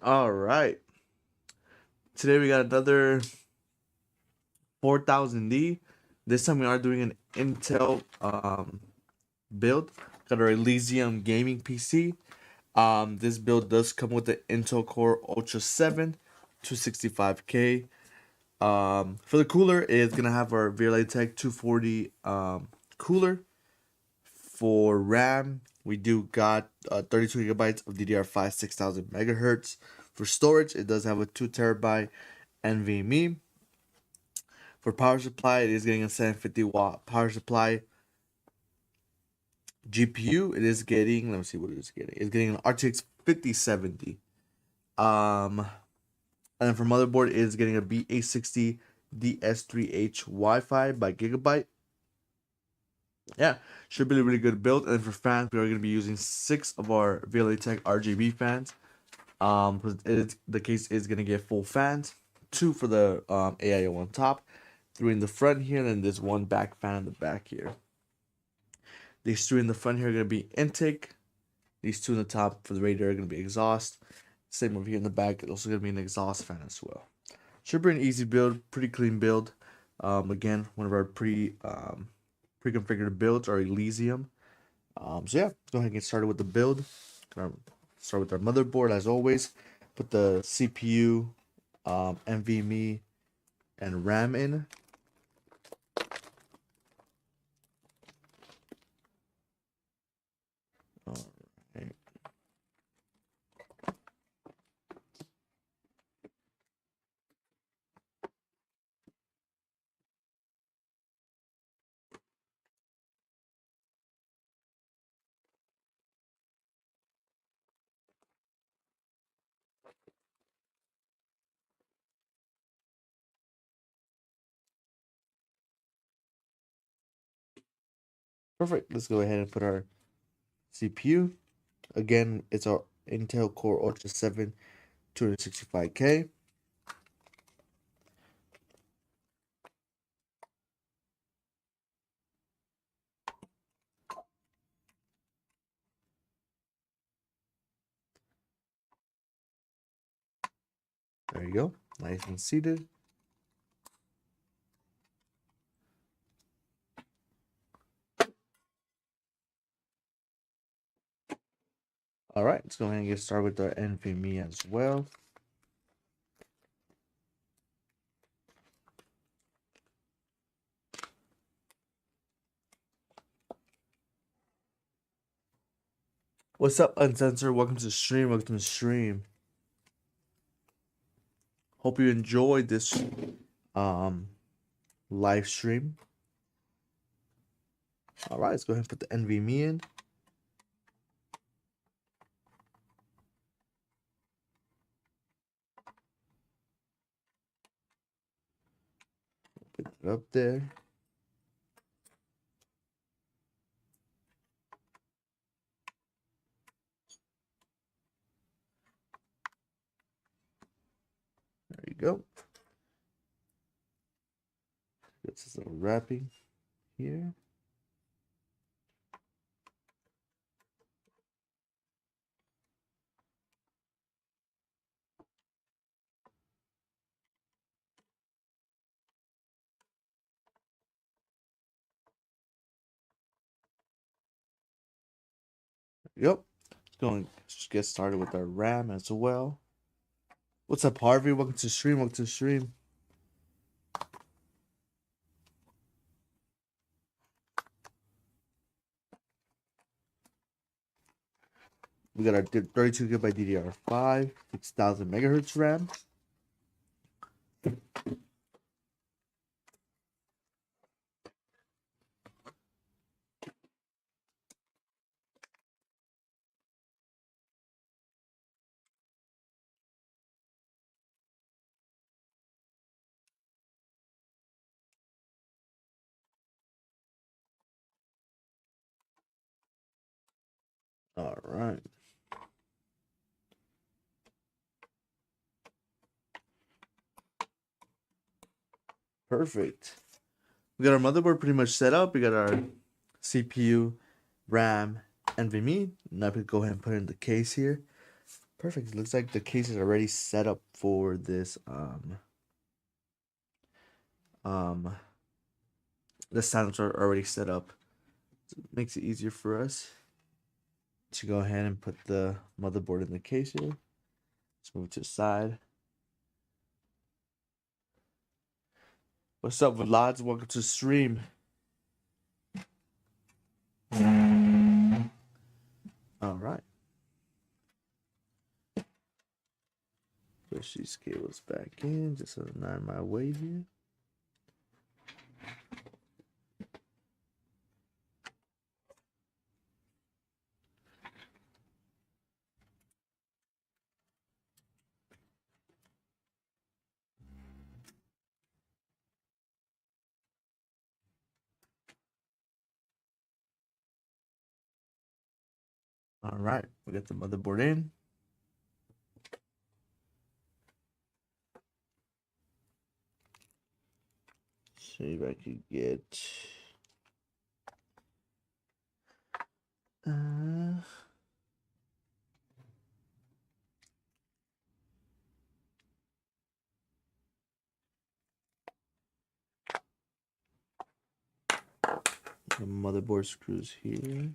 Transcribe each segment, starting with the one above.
All right. Today we got another 4000D. This time we are doing an Intel build. Got our Elysium gaming PC. This build does come with the Intel Core Ultra 7 265K. For the cooler, it's gonna have our VLA-Tech 240 cooler. For RAM, we do got 32 gigabytes of DDR5 6000 megahertz. For storage, it does have a 2 terabyte NVMe. For power supply, it is getting a 750 watt power supply. GPU, it is getting, let me see what it is getting. It's getting an RTX 5070. And then for motherboard, it is getting a BA60 DS3H Wi-Fi by Gigabyte. Yeah, should be a really good build. And for fans, we are going to be using 6 of our VLA-Tech RGB fans. The case is going to get full fans, 2 for the AIO on top, 3 in the front here, and then there's 1 back fan in the back here. These 3 in the front here are going to be intake. These 2 in the top for the radiator are going to be exhaust. Same over here in the back, it's also going to be an exhaust fan as well. Should be an easy build, pretty clean build. Again, one of our pre-configured builds are Elysium. So yeah, let's go ahead and get started with the build. Start with our motherboard as always. Put the CPU, NVMe, and RAM in. Alright. Perfect. Let's go ahead and put our CPU. Again, it's our Intel Core Ultra 7 265K. There you go. Nice and seated. All right, let's go ahead and get started with our NVMe as well. What's up, Uncensored? Welcome to the stream. Welcome to the stream. Hope you enjoyed this live stream. All right, let's go ahead and put the NVMe in. Put it up there. There you go. Get this little wrapping here. Yep. Let's get started with our RAM as well. What's up, Harvey? Welcome to the stream. Welcome to the stream. We got our 32 GB DDR5, 6000 megahertz RAM. All right. Perfect. We got our motherboard pretty much set up. We got our CPU, RAM, NVMe. Now we can go ahead and put it in the case here. Perfect. Looks like the case is already set up for this the sounds are already set up. So it makes it easier for us to go ahead and put the motherboard in the case here. Let's move it to the side. What's up, Vlad? Welcome to the stream. All right. Push these cables back in just so they're not in my way here. All right, we got the motherboard in. See if I could get the motherboard screws here.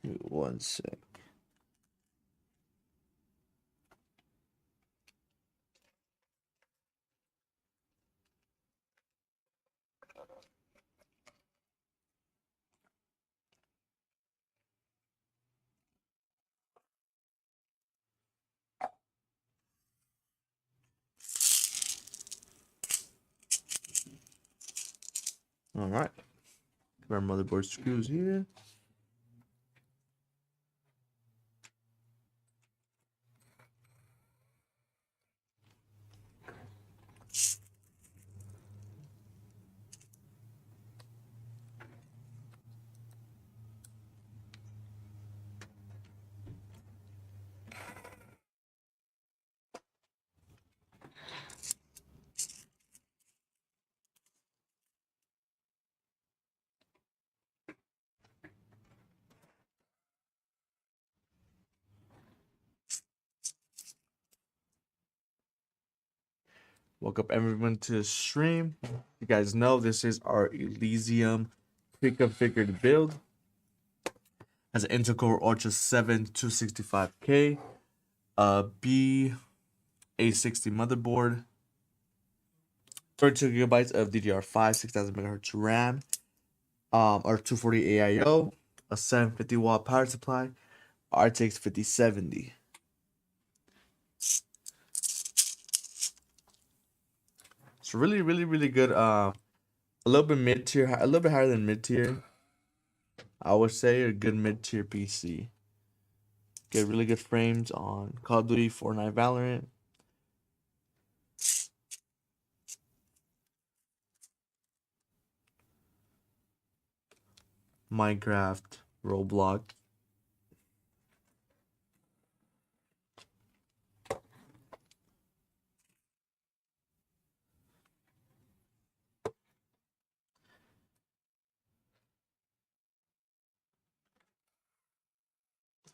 Give me 1 sec. All right, our motherboard screws here. Welcome everyone to the stream. You guys know this is our Elysium pre-configured build. Has an Intel Core Ultra 7 265K, B A60 motherboard, 32 gigabytes of DDR5, 6000 megahertz RAM, or 240 AIO, a 750 watt power supply, RTX 5070. It's really good. A little bit mid tier, a little bit higher than mid tier. I would say a good mid tier PC. Get really good frames on Call of Duty, Fortnite, Valorant. Minecraft, Roblox.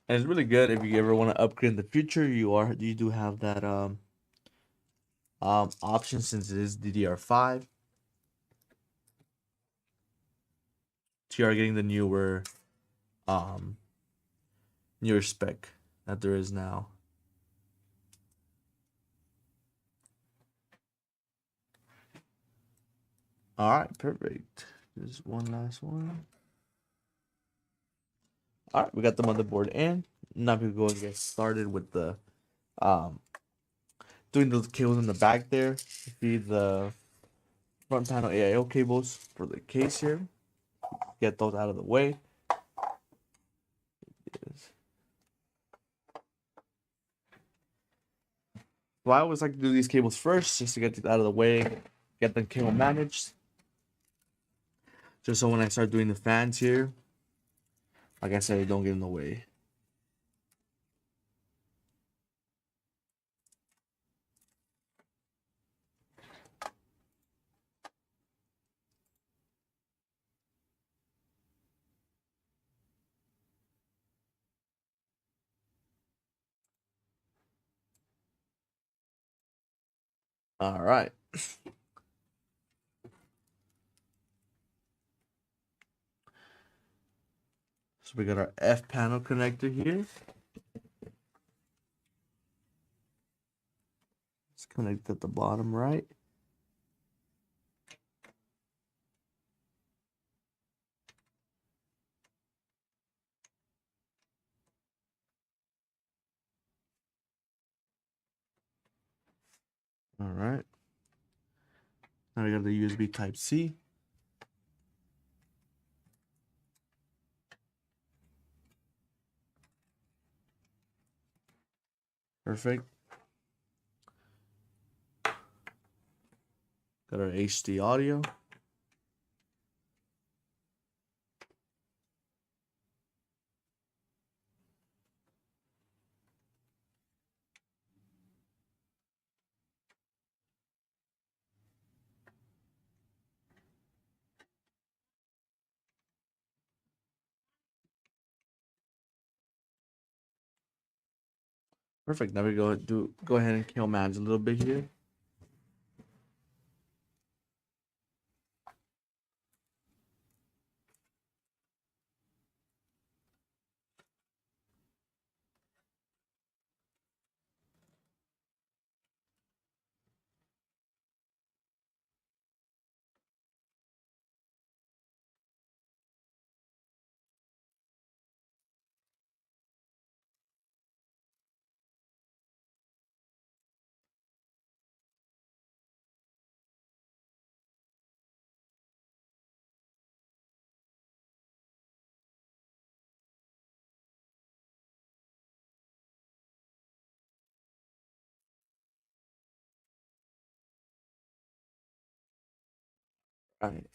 And it's really good if you ever want to upgrade in the future. You do have that option since it is DDR5. So you are getting the newer spec that there is now. All right, perfect. Just one last one. All right, we got the motherboard in. Now we go and get started with the doing those cables in the back there. Feed the front panel AIO cables for the case here. Get those out of the way. So I always like to do these cables first, just to get these out of the way, get the cable managed. Just so when I start doing the fans here, Like I said, don't get in the way. All right. So we got our F panel connector here. It's connected at the bottom right. All right. Now we got the USB Type C. Perfect. Got our HD audio. Perfect. Now we go ahead and kill manage a little bit here. All right.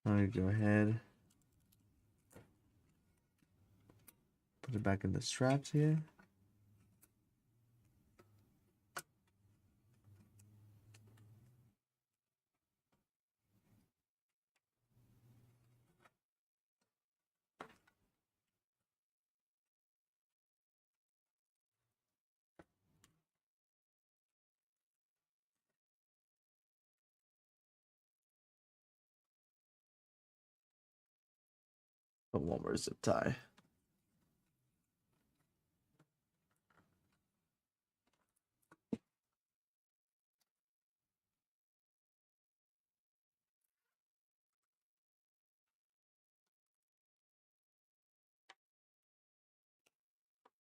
Now we go ahead. Put it back in the straps here. Put one more zip tie.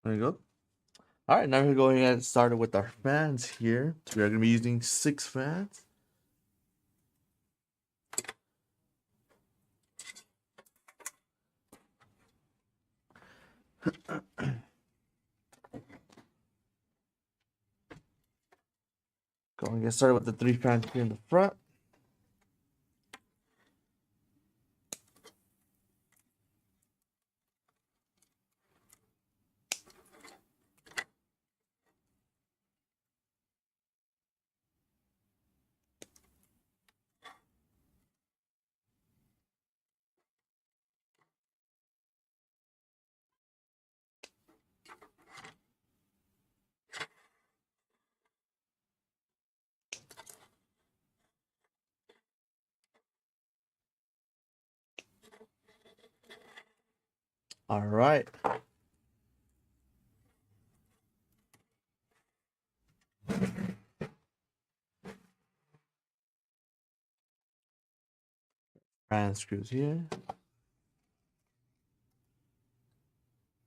There you go. All right, now we're going ahead and start with our fans here. So we are going to be using 6 fans. Go and get started with the 3 fans here in the front. All right. Fan screws here.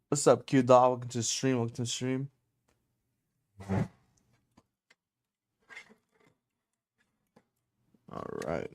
What's up, Q Dot? Welcome to the stream. Welcome to the stream. All right.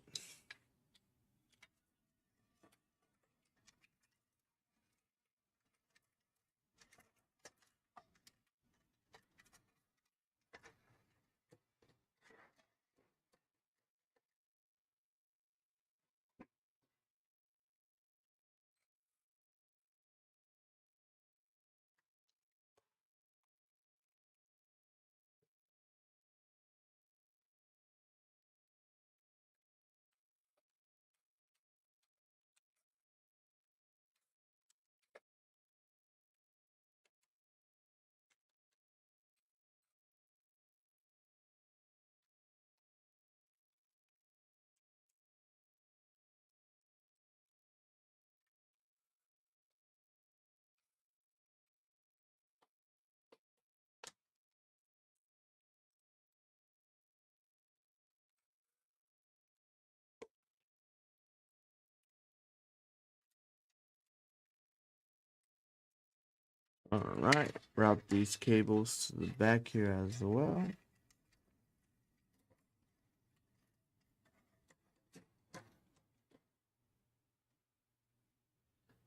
All right, route these cables to the back here as well.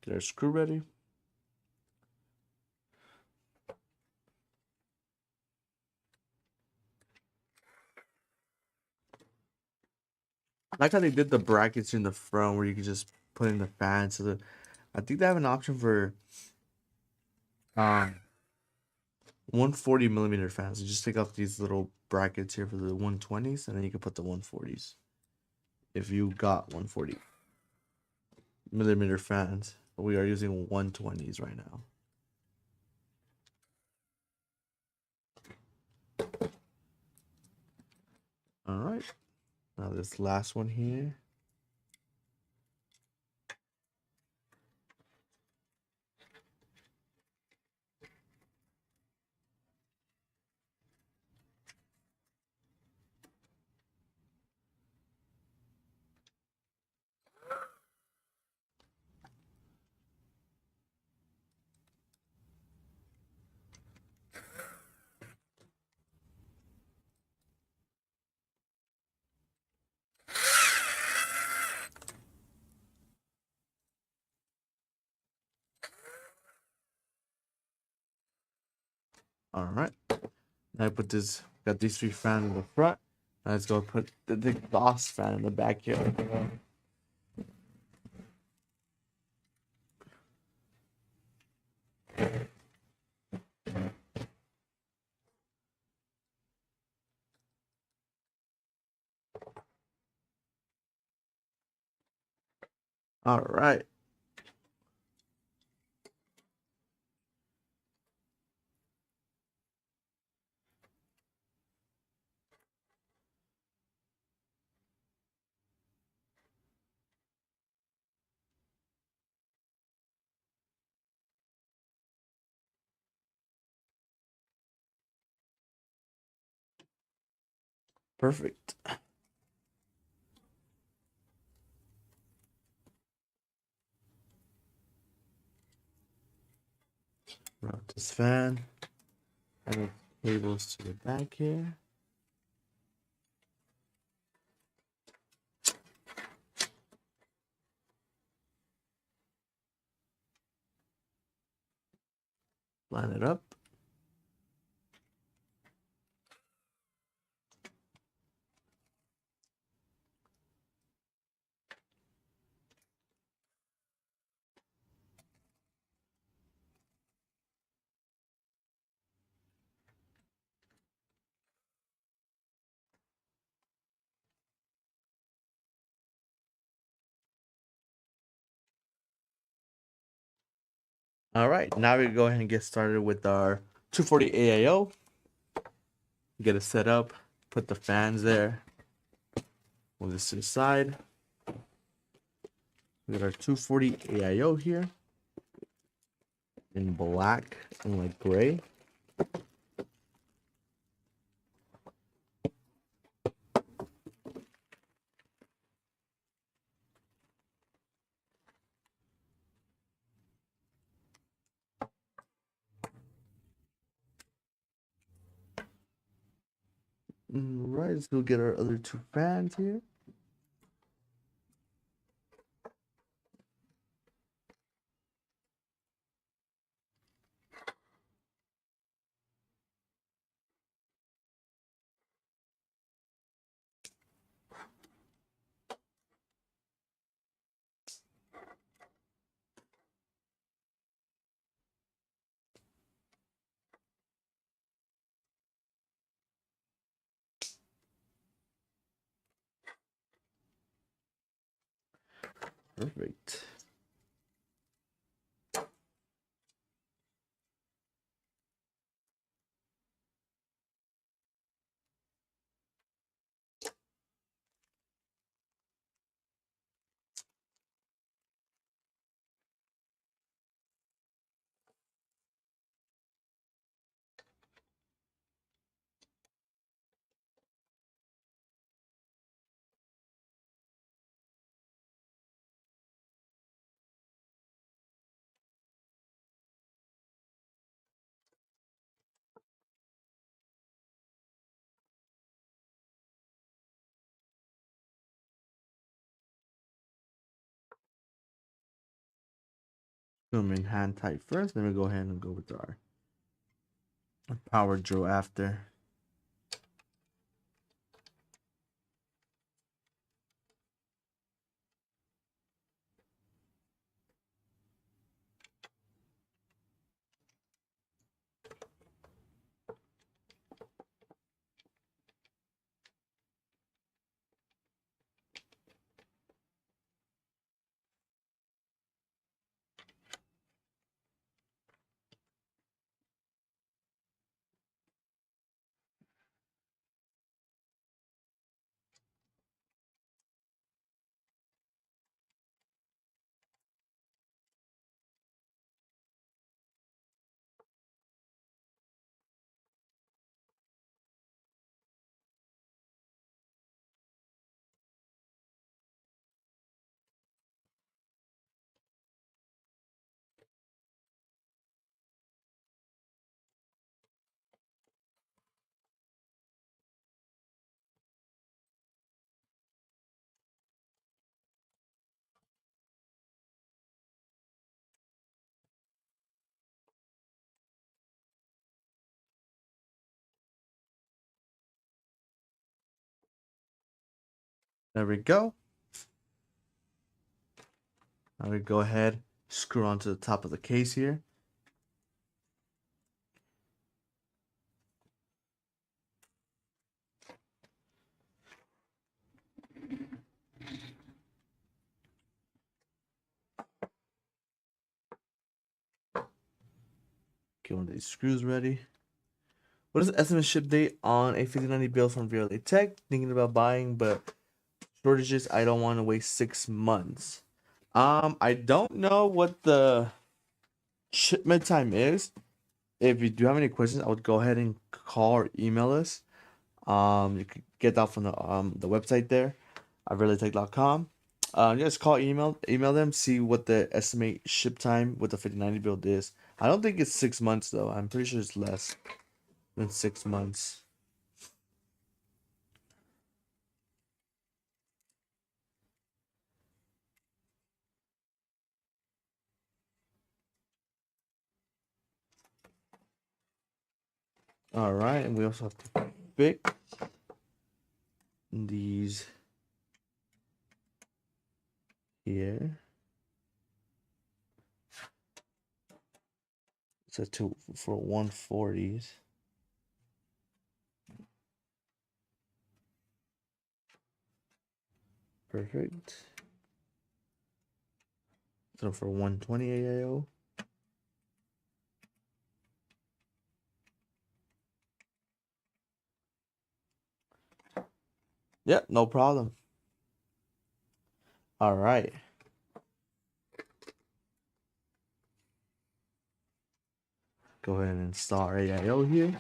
Get our screw ready. I like how they did the brackets in the front where you can just put in the fan. So I think they have an option for 140 millimeter fans. You just take off these little brackets here for the 120s, and then you can put the 140s. If you got 140 millimeter fans, we are using 120s right now. All right. Now this last one here. All right. Now I put this, got these 3 fans in the front. Now let's go put the exhaust fan in the back here. All right. Perfect. Route this fan and the cables to the back here. Line it up. All right, now we go ahead and get started with our 240 AIO. Get it set up, put the fans there. Move this to the side. We got our 240 AIO here in black and like gray. Right, let's go get our other 2 fans here. Perfect. Film in hand tight first, then we go ahead and go with our power drill after. There we go. Now we go ahead, screw onto the top of the case here. Get one of these screws ready. What is the estimate ship date on a 5090 build from VLA Tech? Thinking about buying, but shortages. I don't want to wait 6 months. I don't know what the shipment time is. If you do have any questions, I would go ahead and call or email us. You could get that from the website there, reallytech.com. Just call, email them, see what the estimate ship time with the 5090 build is. I don't think it's 6 months though. I'm pretty sure it's less than 6 months. All right, and we also have to fix these here. It's a two for 140s. Perfect. So for 120 AIO. Yeah, no problem. All right. Go ahead and install AIO here.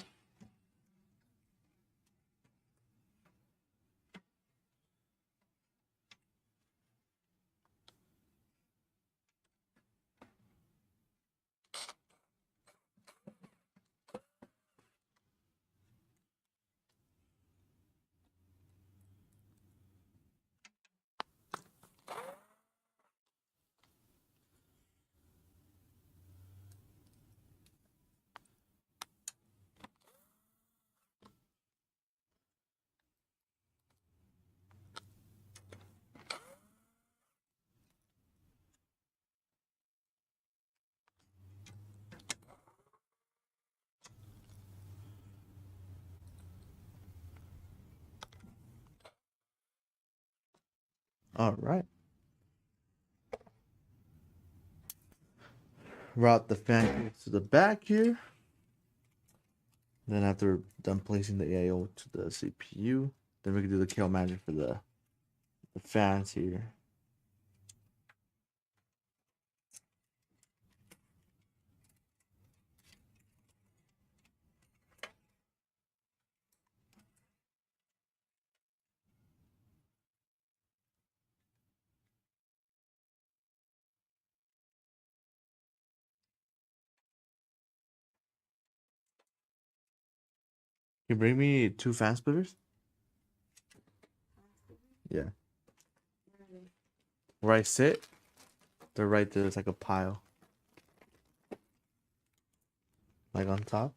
All right. Route the fan to the back here. Then after done placing the AIO to the CPU, then we can do the kill magic for the fans here. Can you bring me 2 fan splitters? Yeah. Where I sit, they're right there. It's like a pile. like on top.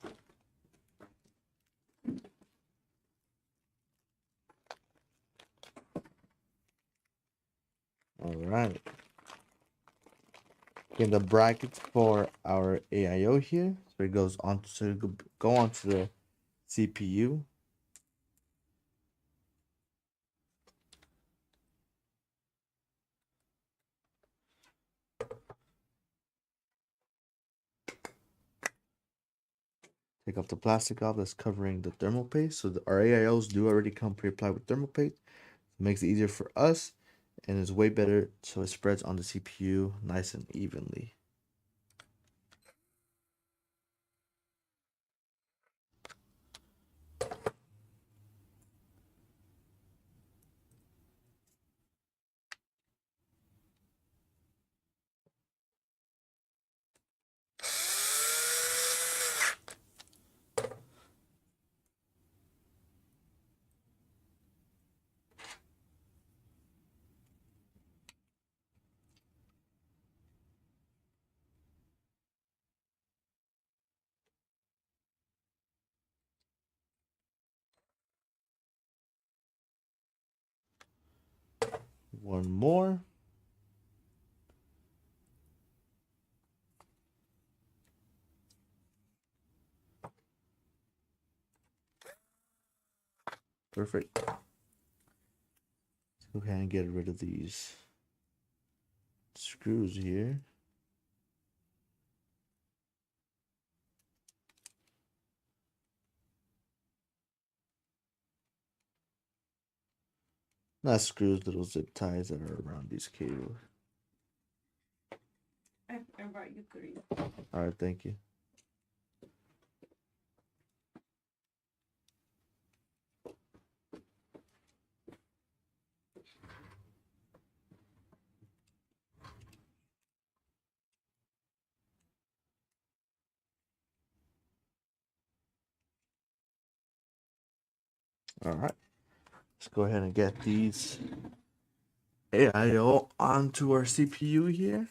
All right. Okay, the brackets for our AIO here. So it goes on to go onto the CPU. Take off the plastic off that's covering the thermal paste. So our AIOs do already come pre-applied with thermal paste. It makes it easier for us and is way better so it spreads on the CPU nice and evenly. One more. Perfect. Let's go ahead and get rid of these screws here. Not screws, little zip ties that are around these cables. I brought you 3. All right, thank you. All right, let's go ahead and get these AIO onto our CPU here.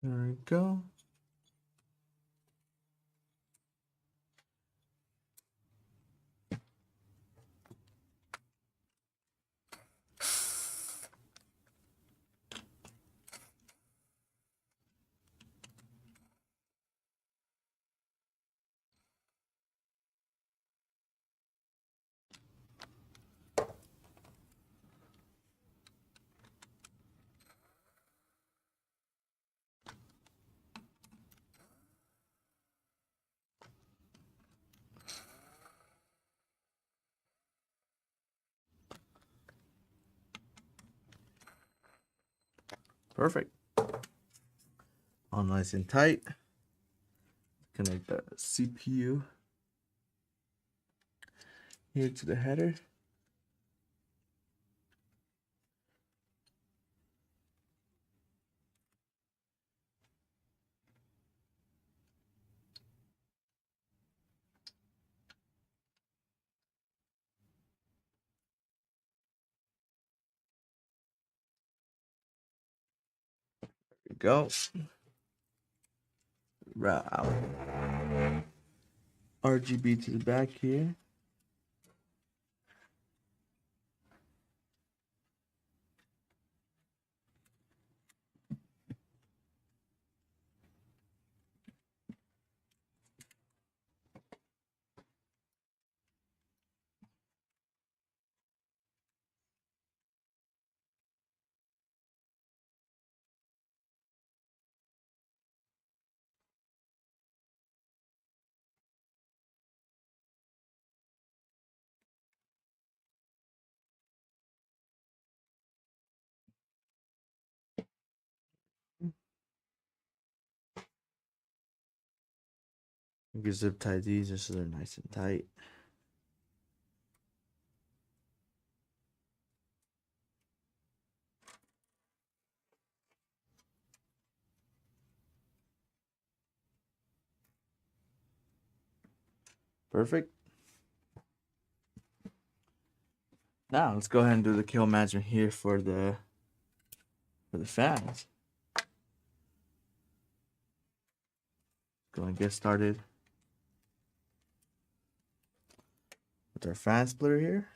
There we go. Perfect. All nice and tight. Connect the CPU here to the header. There we go. Route out RGB to the back here. You can zip tie these just so they're nice and tight. Perfect. Now let's go ahead and do the cable management here for the fans. Go and get started with our fan splitter here.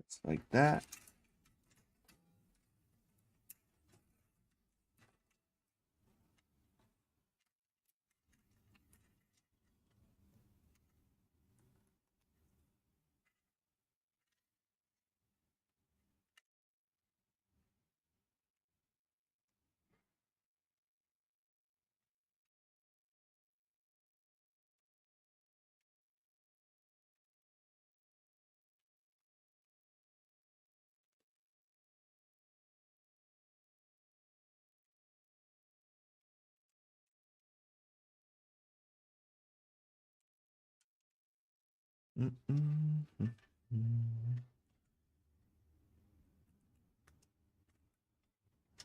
Just like that.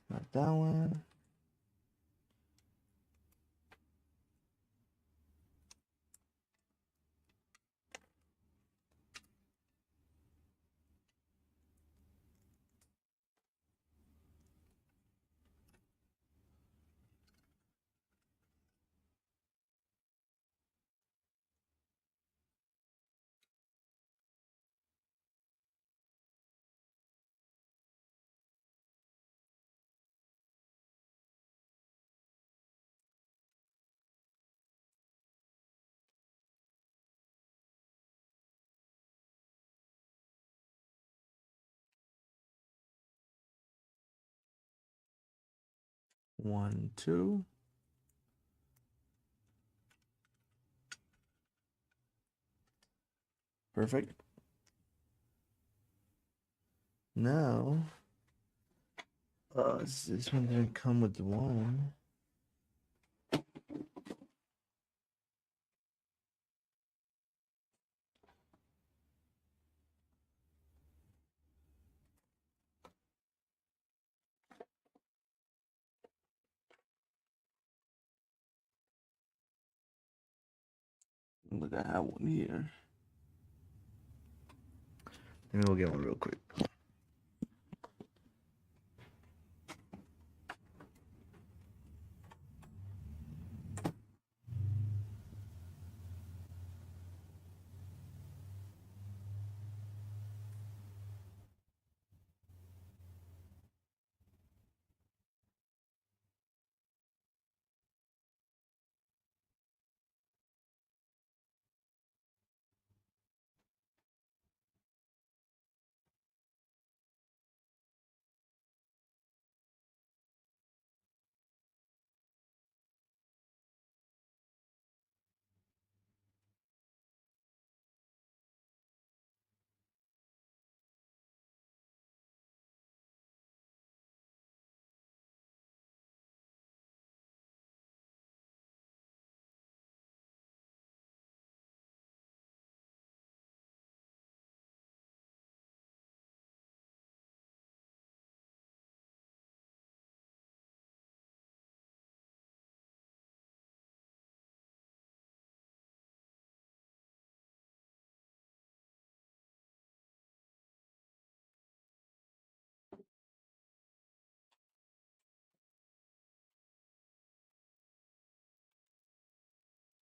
Not that one. One, two. Perfect. Now, this one didn't come with one. Look, I have one here. Let me go get one real quick.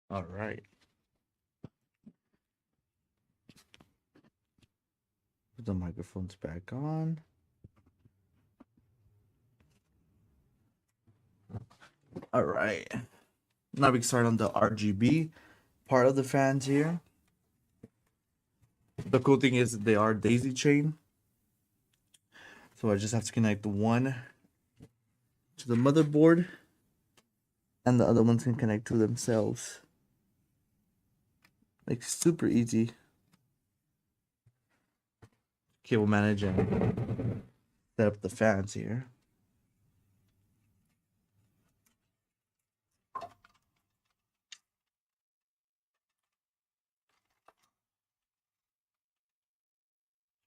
All right. Put the microphones back on. All right. Now we can start on the RGB part of the fans here. The cool thing is that they are daisy chain. So I just have to connect one to the motherboard and the other ones can connect to themselves. Like super easy. Cable manage and set up the fans here.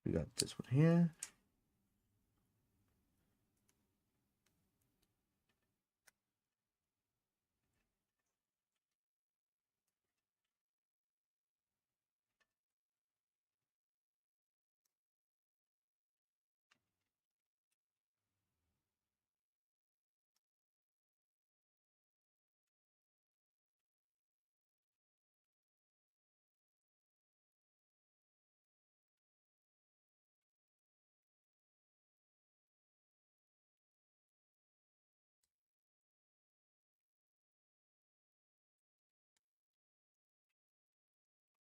We got this one here.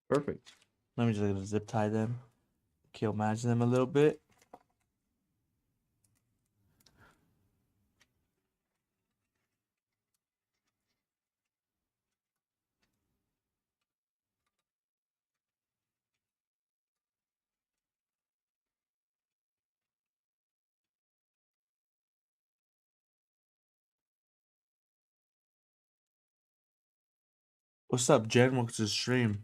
Perfect. Let me just zip tie them. Cable manage them a little bit. What's up, Jen? Welcome to the stream.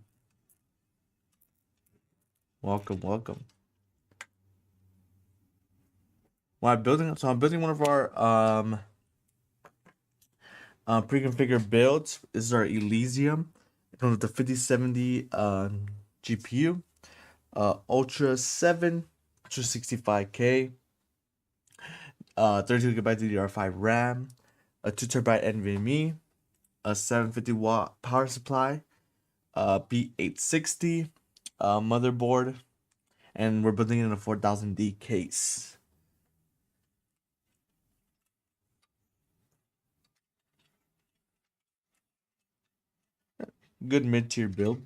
Welcome, welcome. Well, I'm building one of our pre-configured builds. This is our Elysium. It comes with the 5070 GPU, Ultra 7, Ultra 65K, 32GB DDR5 RAM, a 2TB NVMe, a 750-watt power supply, B860 motherboard, and we're building it in a 4000D case. Good mid-tier build.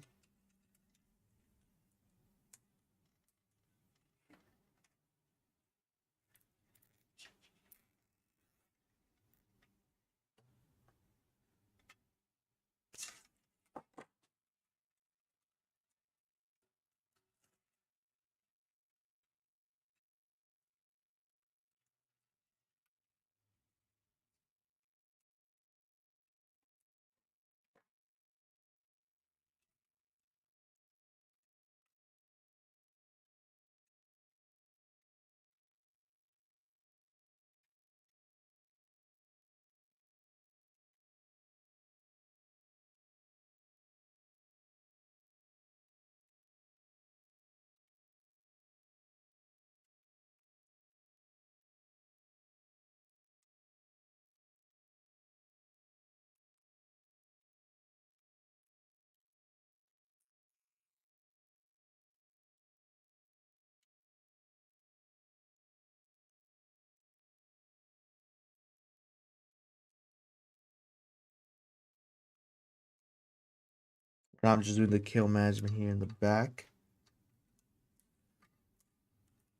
Now I'm just doing the kill management here in the back.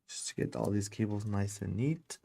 Just to get all these cables nice and neat.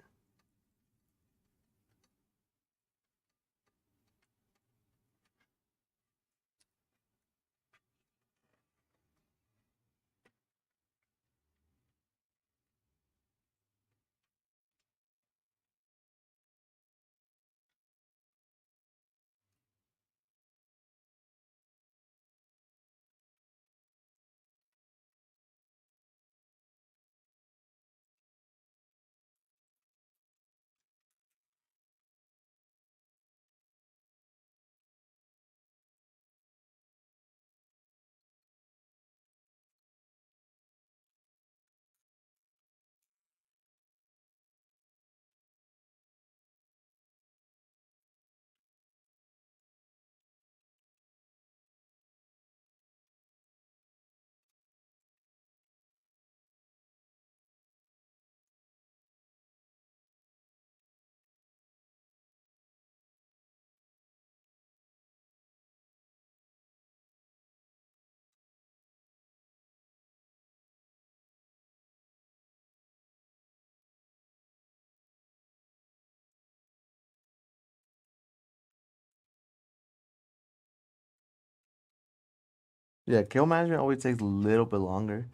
Yeah, cable management always takes a little bit longer,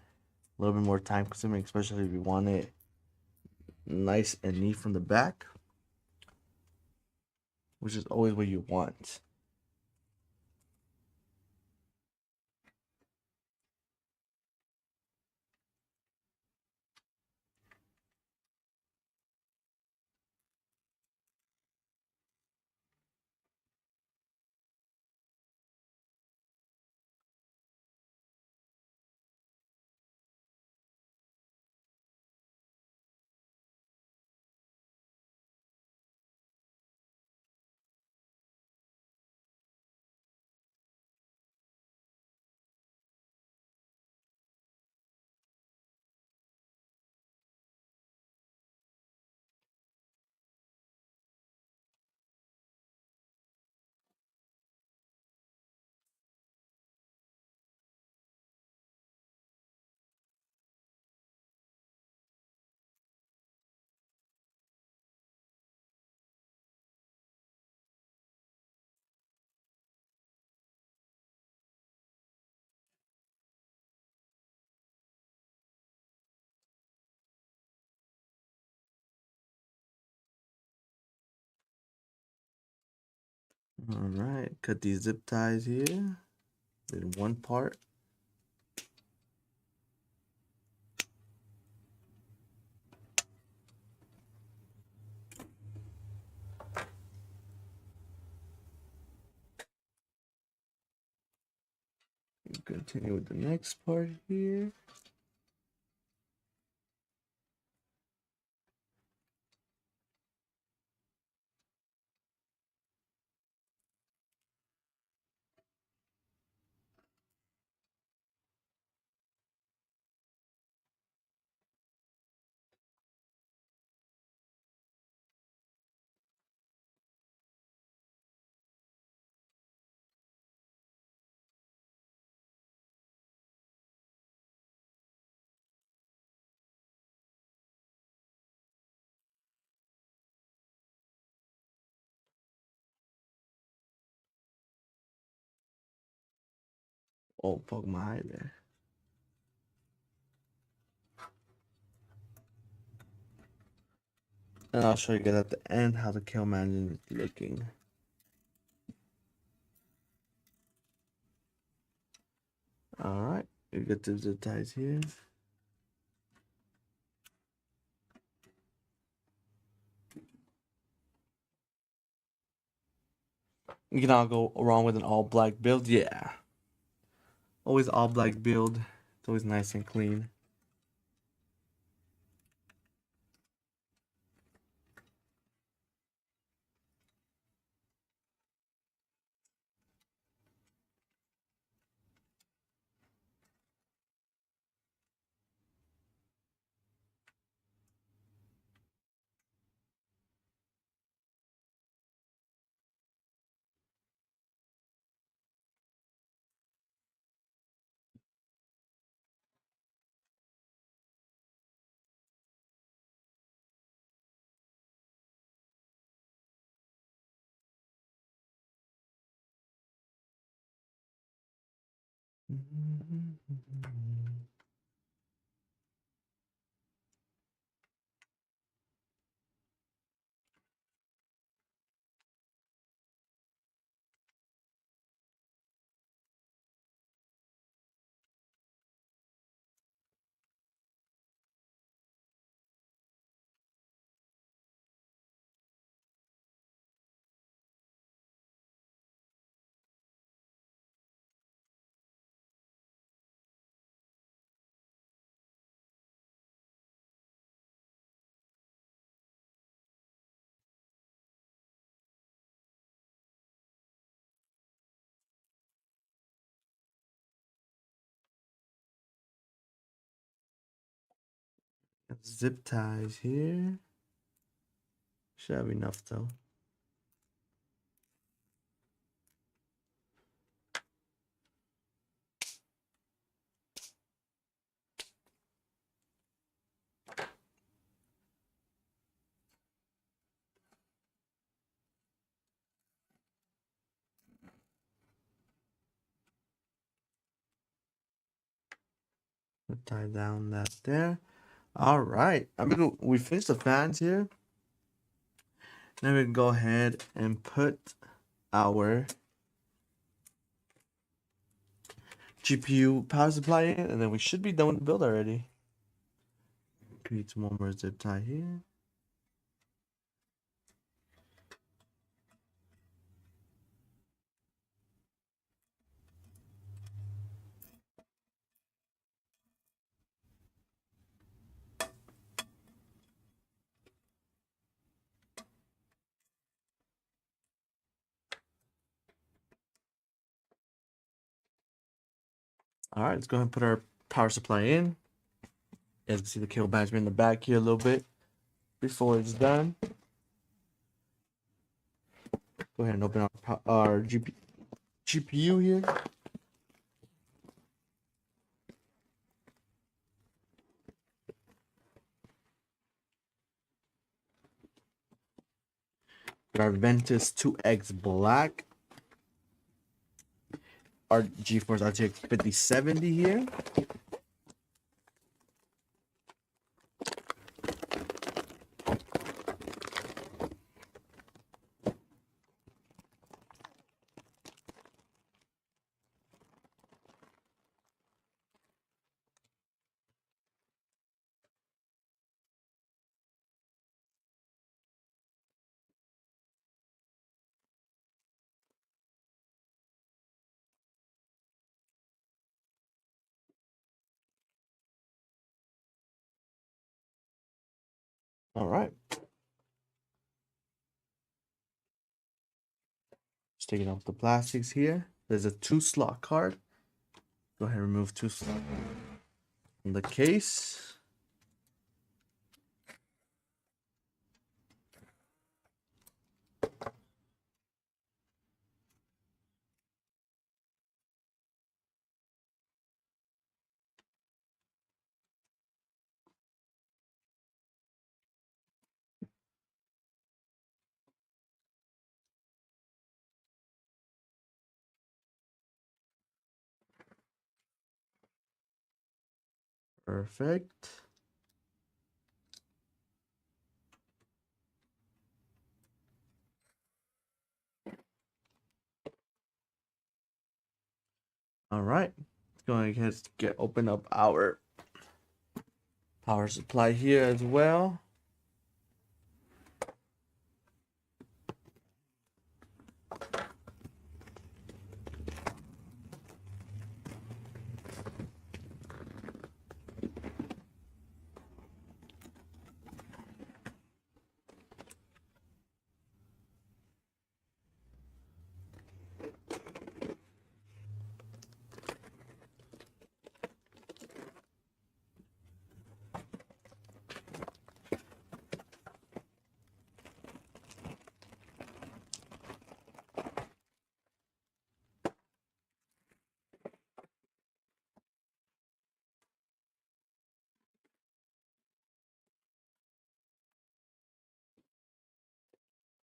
a little bit more time consuming, especially if you want it nice and neat from the back, which is always what you want. All right, cut these zip ties here in one part. Continue with the next part here. Oh, poke my eye there. And I'll show you guys at the end how the cable management is looking. All right, you get the zip ties here. You can all go wrong with an all black build. Yeah, always all black build. It's always nice and clean. Zip ties here. Should have enough though. We'll tie down that there. All right. We finished the fans here. Now we can go ahead and put our GPU power supply in, and then we should be done with the build already. Create one more zip tie here. All right, let's go ahead and put our power supply in. As you can see the cable management in the back here a little bit before it's done. Go ahead and open our GPU here. Our Ventus 2X Black. Our GeForce RTX 5070 here. All right. Just taking off the plastics here. There's a 2-slot card. Go ahead and remove 2 slots from the case. Perfect. All right. Let's go ahead and open up our power supply here as well.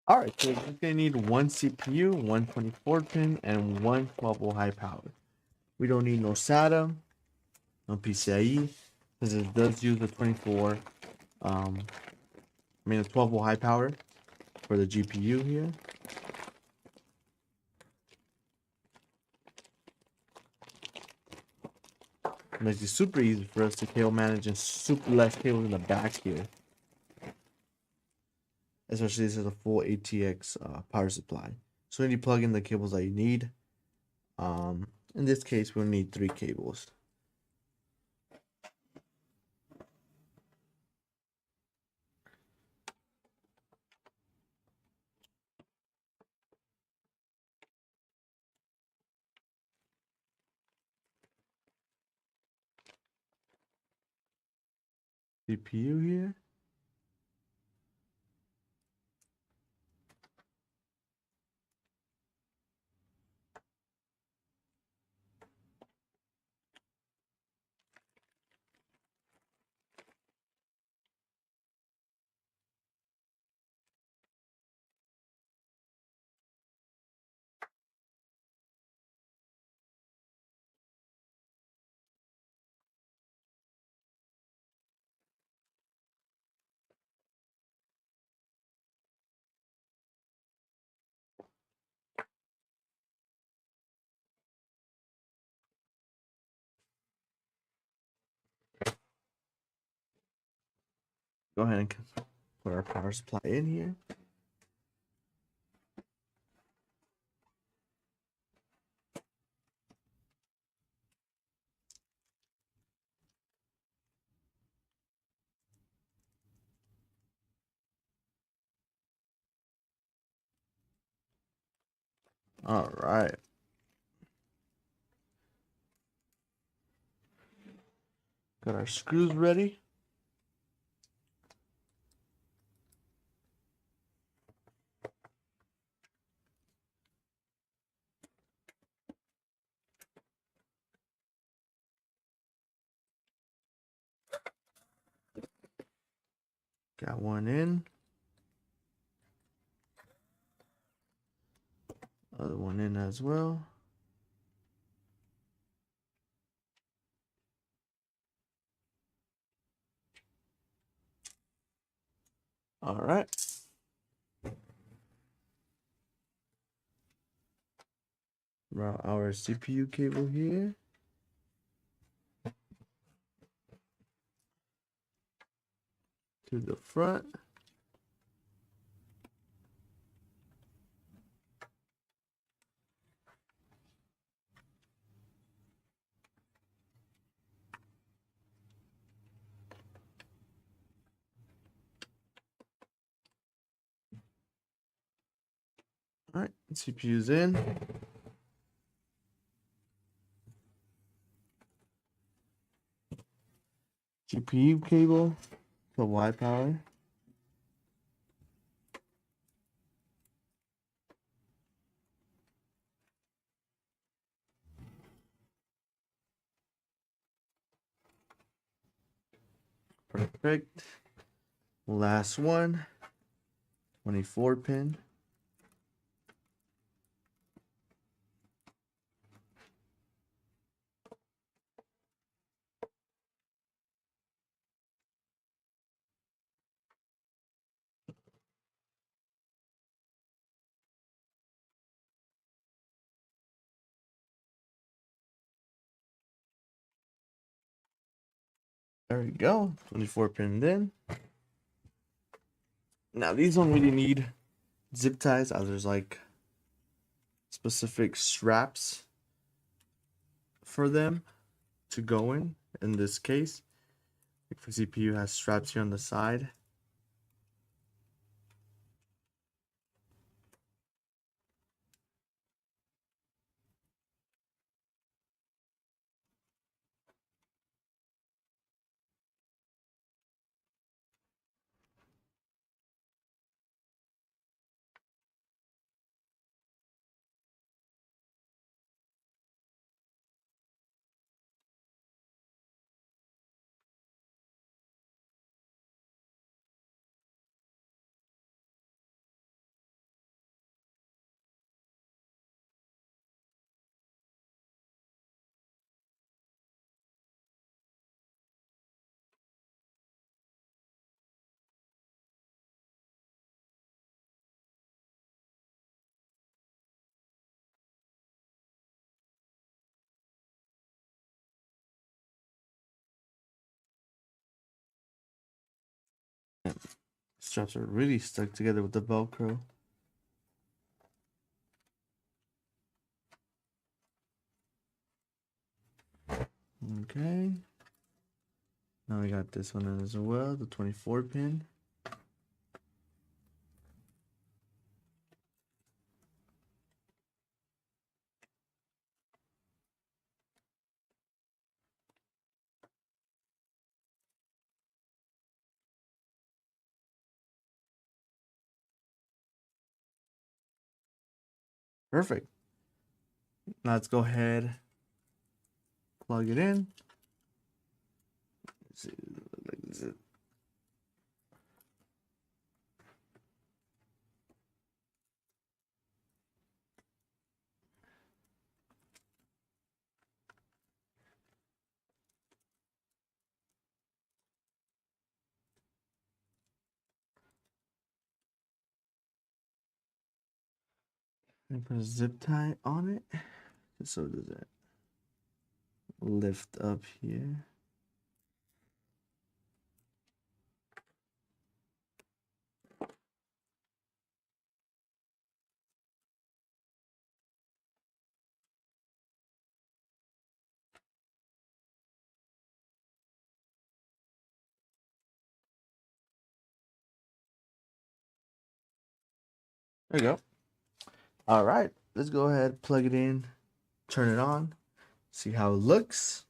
All right, so you're gonna need one CPU, one 24-pin, and one 12-volt high power. We don't need no SATA, no PCIe, because it does use the 12-volt high power for the GPU here. It makes it super easy for us to cable manage and super less cables in the back here. Especially this is a full ATX power supply. So when you plug in the cables that you need, in this case we'll need 3 cables. CPU here. go ahead and put our power supply in here. All right. Got our screws ready. Got one in. Other one in as well. All right. Route our CPU cable here. To the front. All right, CPU's in. GPU cable for Y power. Perfect. Last one. 24 pin. There we go. 24 pin in. Now these don't really need zip ties, as there's like specific straps for them to go in. In this case, like for CPU has straps here on the side. Straps are really stuck together with the Velcro. Okay. Now we got this one in as well, the 24 pin. Perfect. Now let's go ahead, plug it in. Let's see, like this. And put a zip tie on it, just so it doesn't lift up here. There you go. All right, let's go ahead, plug it in, turn it on, see how it looks.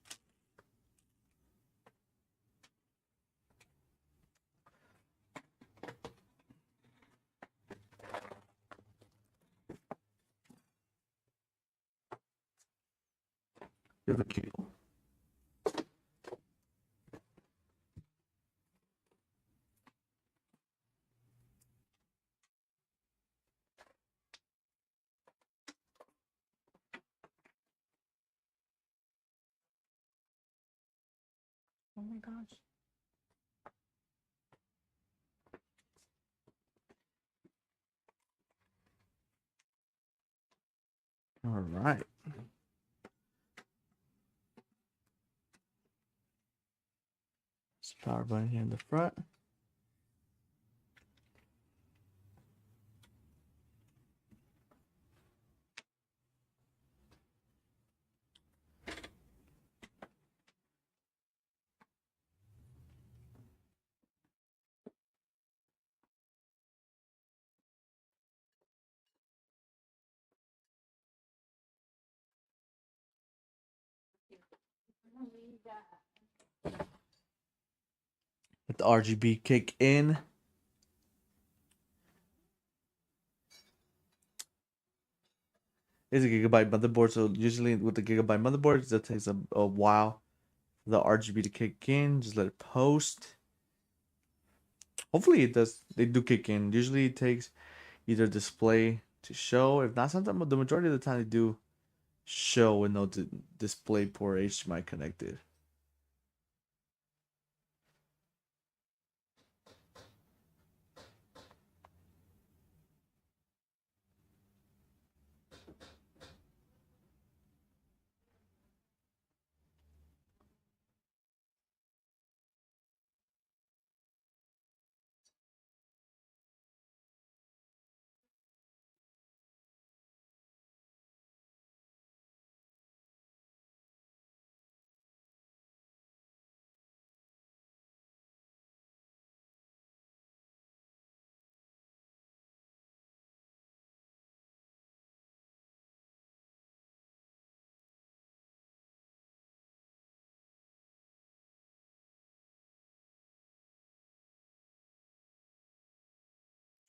You have a cable. Oh my gosh. All right. It's power button here in the front. Let the RGB kick in. It's a gigabyte motherboard, so usually with the gigabyte motherboard, it takes a while for the RGB to kick in. Just let it post. Hopefully it does. They do kick in. Usually it takes either display to show. If not, sometimes the majority of the time they do show with no display port HDMI connected.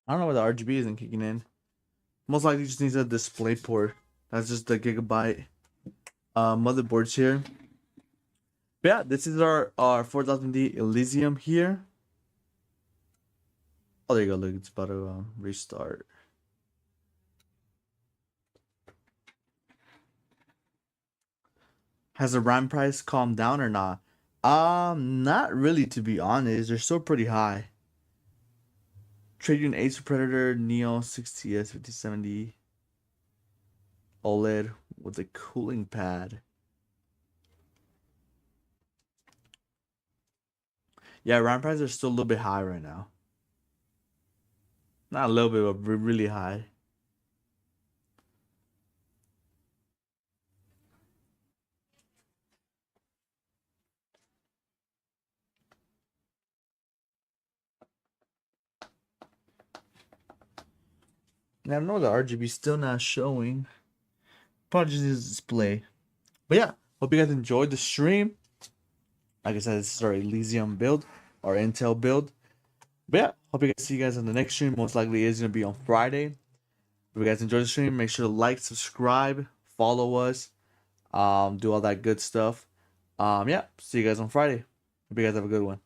I don't know why the RGB isn't kicking in. Most likely just needs a display port. That's just the gigabyte motherboards here. But yeah, this is our 4000D Elysium here. Oh, there you go. Look, it's about to restart. Has the RAM price calmed down or not? Not really, to be honest. They're still pretty high. Trading Acer Predator Neo 60S 5070 OLED with a cooling pad. Yeah, RAM prices are still a little bit high right now. Not a little bit, but really high. Now I know the RGB still not showing. Probably just needs display. But yeah, hope you guys enjoyed the stream. Like I said, this is our Elysium build, our Intel build. But yeah, hope you guys see you guys on the next stream. Most likely is gonna be on Friday. If you guys enjoyed the stream, make sure to like, subscribe, follow us, do all that good stuff. Yeah, see you guys on Friday. Hope you guys have a good one.